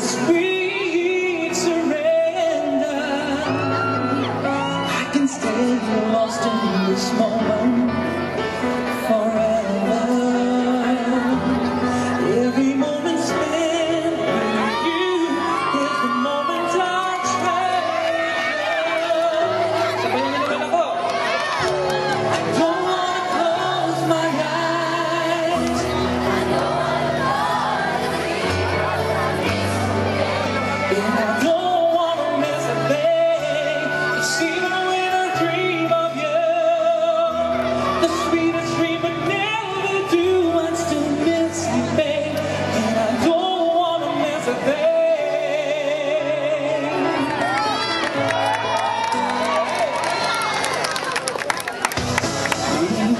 sweet surrender. I can stay lost in this moment forever. Every moment spent with you is the moment I treasure. Sabayan niyo naman ako. I don't wanna close my eyes. And I don't wanna miss a thing. It's even when I dream of you. The sweetest dream would never do. I still miss you, babe. And I don't wanna miss a thing.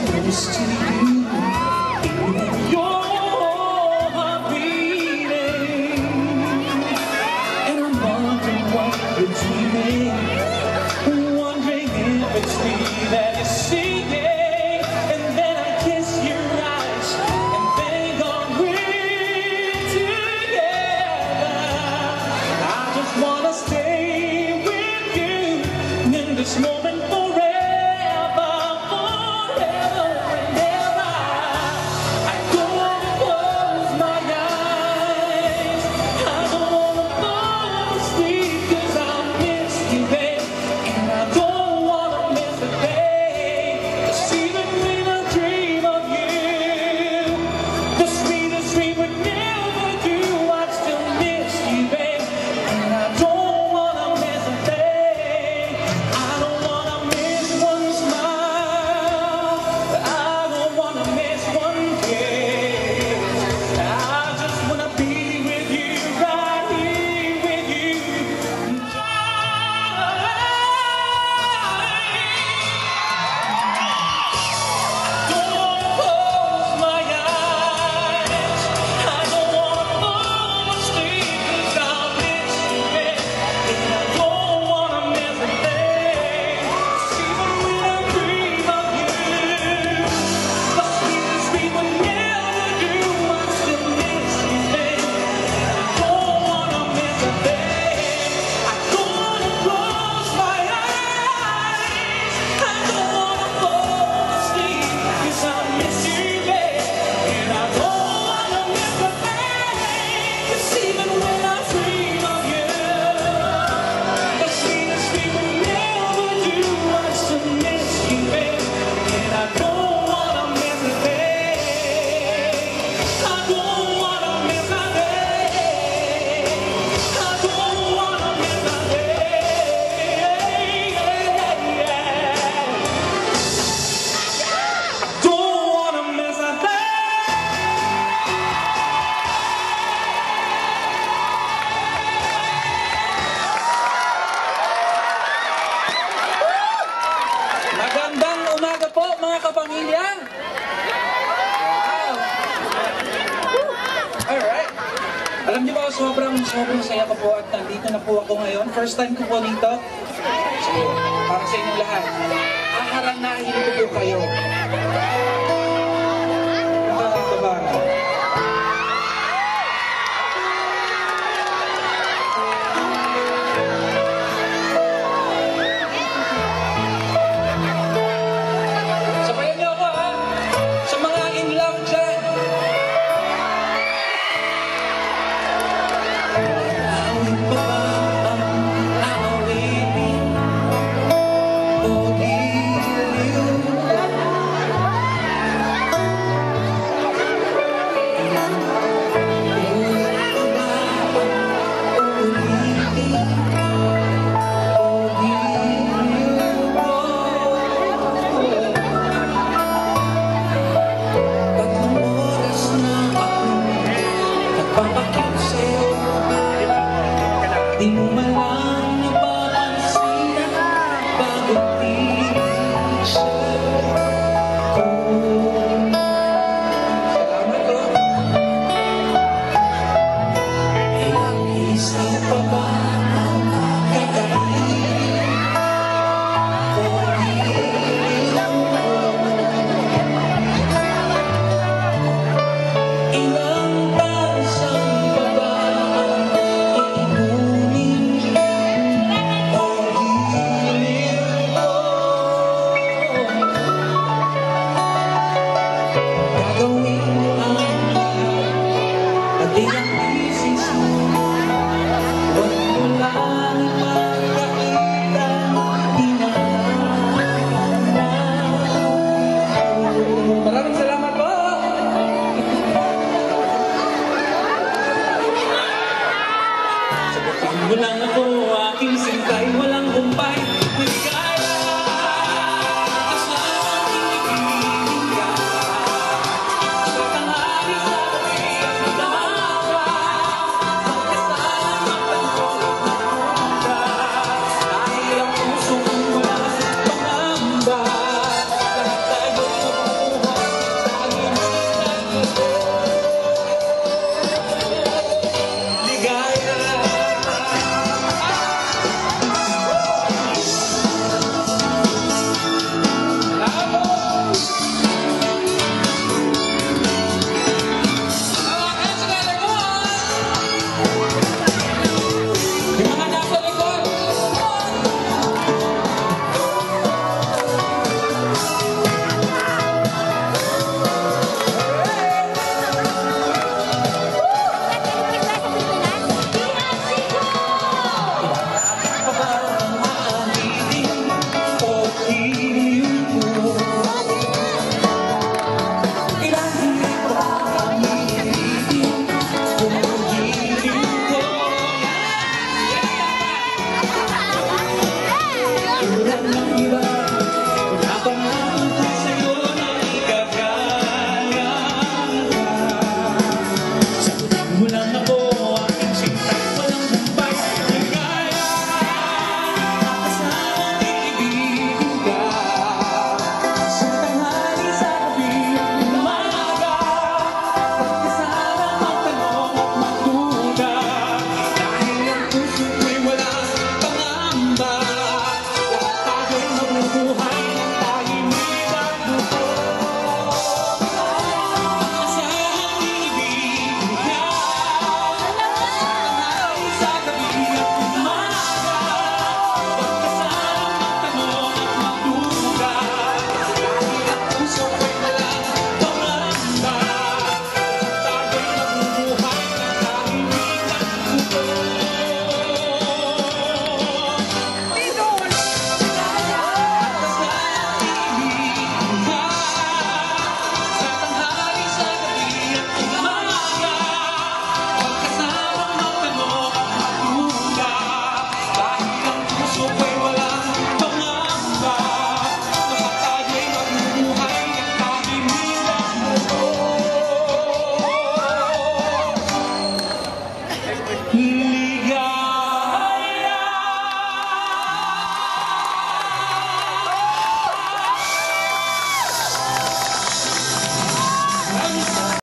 Close to you, your heart beating, and I'm wondering what you're dreaming, wondering if it's me that you're seeing. And then I kiss your eyes and think on we're together. I just wanna stay with you in this moment forever, forever and ever. I don't wanna close my eyes. I don't wanna fall asleep 'cause I miss you, babe. And I don't wanna miss a thing. 'Cause even when I dream of you, the sweetest dream would never do. I'd still miss you, babe. And I don't wanna miss a thing. I don't wanna miss one smile. I don't wanna miss one kiss. I just wanna be with you, right here with you. Don't wanna close my eyes. I don't wanna fall asleep 'cause I miss you, babe. And I don't wanna miss a thing. 'Cause even when I dream of you, the sweetest dream would never do. I still miss you, babe. And I don't wanna miss a thing. I don't wanna close my eyes. I don't wanna fall asleep 'cause I miss you, babe. And I don't wanna miss a thing. 'Cause even when I dream of you, the sweetest dream would never do. I still miss you, babe. And I don't wanna miss a thing. I don't wanna miss a thing. I don't wanna miss a thing. Don't wanna miss a thing. Magandang umaga po mga kapamilya. Wow. Alright. Alam niyo ba, sobrang saya ko po at nandito na po ako ngayon. First time ko po dito. So, para sa inyong lahat, haharanahin ko po kayo. Magandang baga. Sabayan niyo ako, ha? Sa mga in love dyan. Awit pa ba ang awitin o giliw ko? Di mo malang napapansin bakit di siya ko. Salamat ko. Ilang isip pa ba ang kakain o giliw ko? Ilang pansang pa ba ang ang misis mo. Huwag mo lang ipagkakita, maraming salamat po! Sagutin mo lang ako, aking sintay.